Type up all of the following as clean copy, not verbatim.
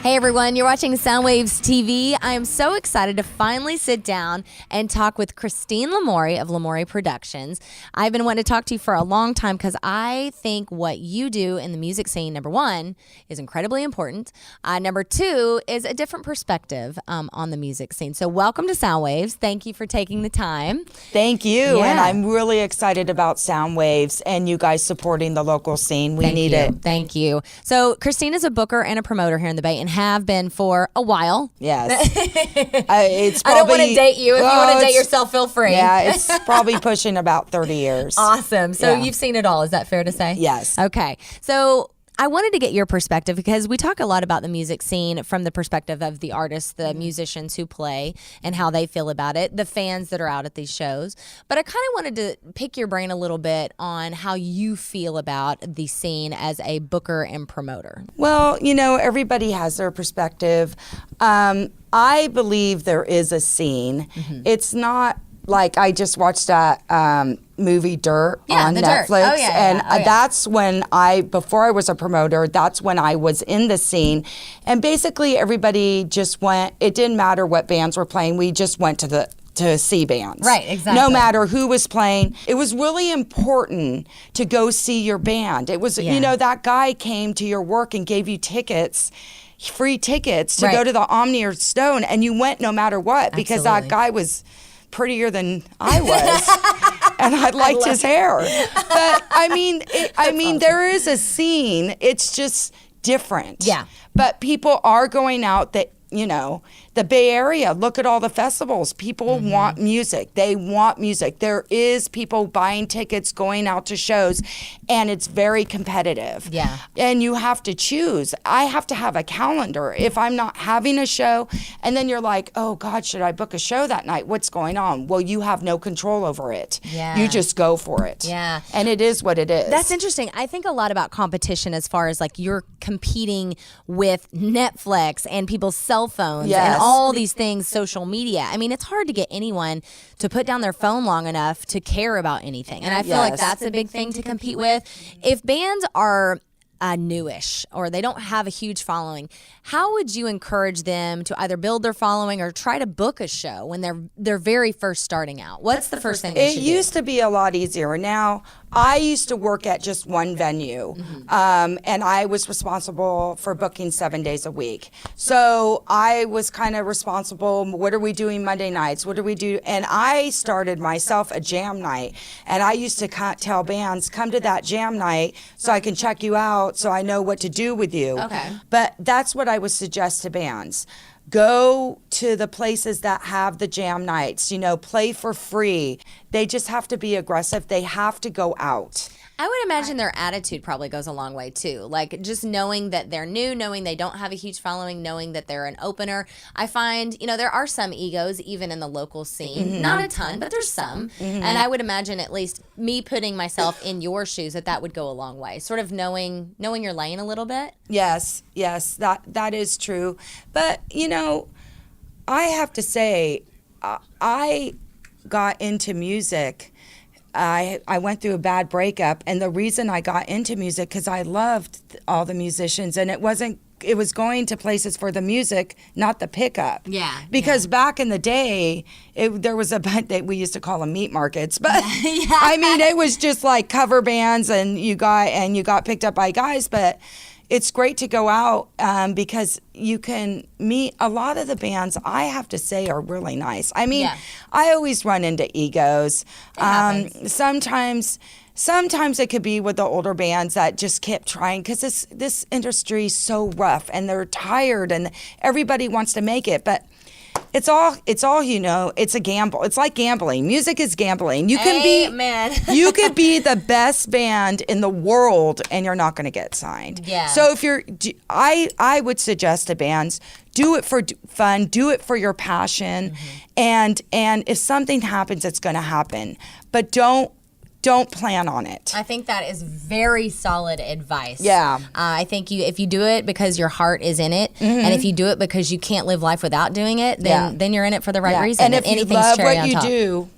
Hey everyone, you're watching Soundwaves TV. I am so excited to finally sit down and talk with Christine Lommori of Lommori Productions. I've been wanting to talk to you for a long time because I think what you do in the music scene, number one, is incredibly important. Number two is a different perspective on the music scene. So welcome to Soundwaves. Thank you for taking the time. Thank you. Yeah. And I'm really excited about Soundwaves and you guys supporting the local scene. We need it. Thank you. So Christine is a booker and a promoter here in the Bay and have been for a while. Yes. It's I don't want to date you. If you want to date yourself, feel free. Yeah, it's probably pushing about 30 years. Awesome. So Yeah. you've seen it all. Is that fair to say? Yes. Okay. So I wanted to get your perspective because we talk a lot about the music scene from the perspective of the artists, the musicians who play and how they feel about it, the fans that are out at these shows. But I kind of wanted to pick your brain a little bit on how you feel about the scene as a booker and promoter. Well, you know, everybody has their perspective. I believe there is a scene. Mm-hmm. It's not like I just watched that movie Dirt on The Dirt. Netflix. Oh, yeah, and that's when before I was a promoter, that's when I was in the scene. And basically everybody just went, it didn't matter what bands were playing, we just went to see bands. Right, exactly. No matter who was playing. It was really important to go see your band. It was, you know, that guy came to your work and gave you tickets, free tickets to go to the Omni or Stone, and you went no matter what because that guy was prettier than I was, and I liked his hair. But I mean, Awesome. there is a scene. It's just different. Yeah. But people are going out that, you know, the Bay Area, look at all the festivals. People want music. They want music. There is people buying tickets, going out to shows, and it's very competitive. Yeah. And you have to choose. I have to have a calendar. If I'm not having a show, and then you're like, oh God, should I book a show that night? What's going on? Well, you have no control over it. Yeah. You just go for it. Yeah. And it is what it is. That's interesting. I think a lot about competition as far as like you're competing with Netflix and people's cell phones and all these things, social media. I mean, it's hard to get anyone to put down their phone long enough to care about anything. And I feel like that's a big thing to compete with. If bands are newish or they don't have a huge following, how would you encourage them to either build their following or try to book a show when they're very first starting out? What's the first thing they should do? It used to be a lot easier. Now, I used to work at just one venue, and I was responsible for booking 7 days a week. So I was kind of responsible. What are we doing Monday nights? What do we do? And I started myself a jam night, and I used to tell bands, come to that jam night so I can check you out, so I know what to do with you. Okay. But that's what I would suggest to bands. Go to the places that have the jam nights, you know, play for free. They just have to be aggressive. They have to go out. I would imagine their attitude probably goes a long way too. Like just knowing that they're new, knowing they don't have a huge following, knowing that they're an opener. I find, you know, there are some egos even in the local scene. Not a ton, but there's some. And I would imagine at least me putting myself in your shoes that would go a long way. Sort of knowing your lane a little bit. Yes, that is true. But, you know, I have to say, I got into music. I went through a bad breakup, and the reason I got into music because I loved all the musicians, and it was going to places for the music, not the pickup. Yeah. Because back in the day, there was a bunch that we used to call them meat markets, but I mean, it was just like cover bands, and you got picked up by guys, but. It's great to go out because you can meet a lot of the bands, I have to say, are really nice. I mean, I always run into egos. Sometimes it could be with the older bands that just kept trying because this industry is so rough and they're tired and everybody wants to make it. But it's all you know, it's a gamble. It's like gambling. Music is gambling. You can you could be the best band in the world and you're not going to get signed. Yeah. So I would suggest to bands, do it for fun, do it for your passion, and if something happens, it's going to happen. But don't plan on it. I think that is very solid advice. Yeah. I think if you do it because your heart is in it, and if you do it because you can't live life without doing it, then you're in it for the right reason. And if you love what you do,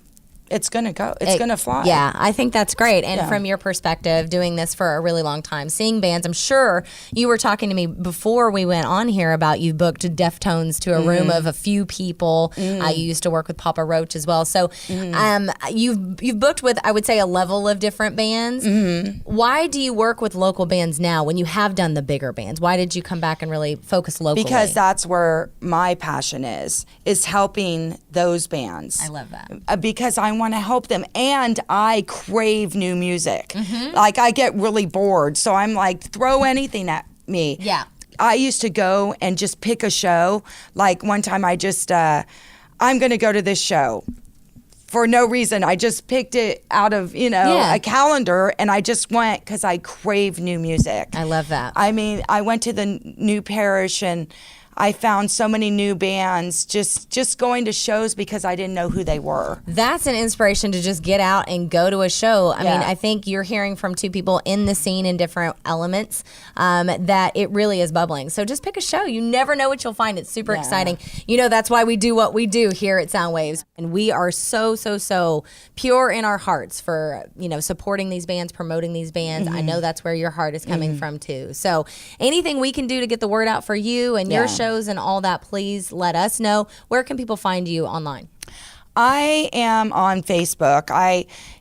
it's gonna go. It's gonna fly. Yeah, I think that's great. And from your perspective, doing this for a really long time, seeing bands, I'm sure you were talking to me before we went on here about you booked Deftones to a room of a few people. You used to work with Papa Roach as well. So you've booked with, I would say, a level of different bands. Why do you work with local bands now when you have done the bigger bands? Why did you come back and really focus locally? Because that's where my passion is helping those bands. I love that. Because I want to help them, and I crave new music. Like, I get really bored, so I'm like, throw anything at me. Yeah. I used to go and just pick a show. Like, one time I just, I'm going to go to this show. For no reason. I just picked it out of, a calendar, and I just went because I crave new music. I love that. I mean, I went to the New Parish, and I found so many new bands just going to shows because I didn't know who they were. That's an inspiration to just get out and go to a show. I mean, I think you're hearing from two people in the scene in different elements that it really is bubbling. So just pick a show. You never know what you'll find. It's super exciting. That's why we do what we do here at Soundwaves. And we are so, so, so pure in our hearts for, supporting these bands, promoting these bands. I know that's where your heart is coming from too. So anything we can do to get the word out for you and your show and all that, please let us know. Where can people find you online? I am on Facebook.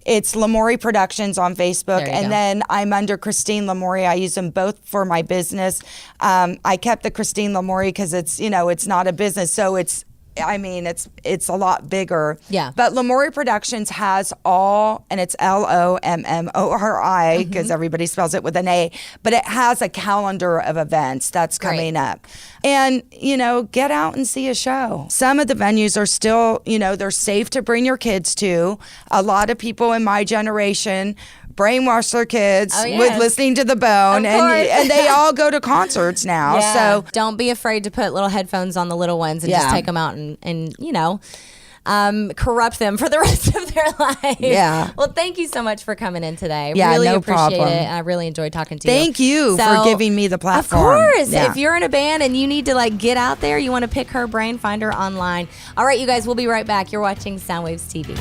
It's Lommori Productions on Facebook, and then I'm under Christine Lommori. I use them both for my business. I kept the Christine Lommori because it's not a business, so it's a lot bigger. Yeah. But Lommori Productions has all, and it's Lommori because everybody spells it with an A, but it has a calendar of events that's coming up. And, get out and see a show. Some of the venues are still, they're safe to bring your kids to. A lot of people in my generation brainwash their kids with listening to The Bone, and they all go to concerts now. So don't be afraid to put little headphones on the little ones and just take them out and corrupt them for the rest of their life. Yeah. Well, thank you so much for coming in today. Yeah, really no appreciate problem. it. And I really enjoyed talking to you. Thank you for giving me the platform. Of course. Yeah. If you're in a band and you need to get out there, you want to pick her brain, find her online. All right, you guys, we'll be right back. You're watching Soundwaves TV.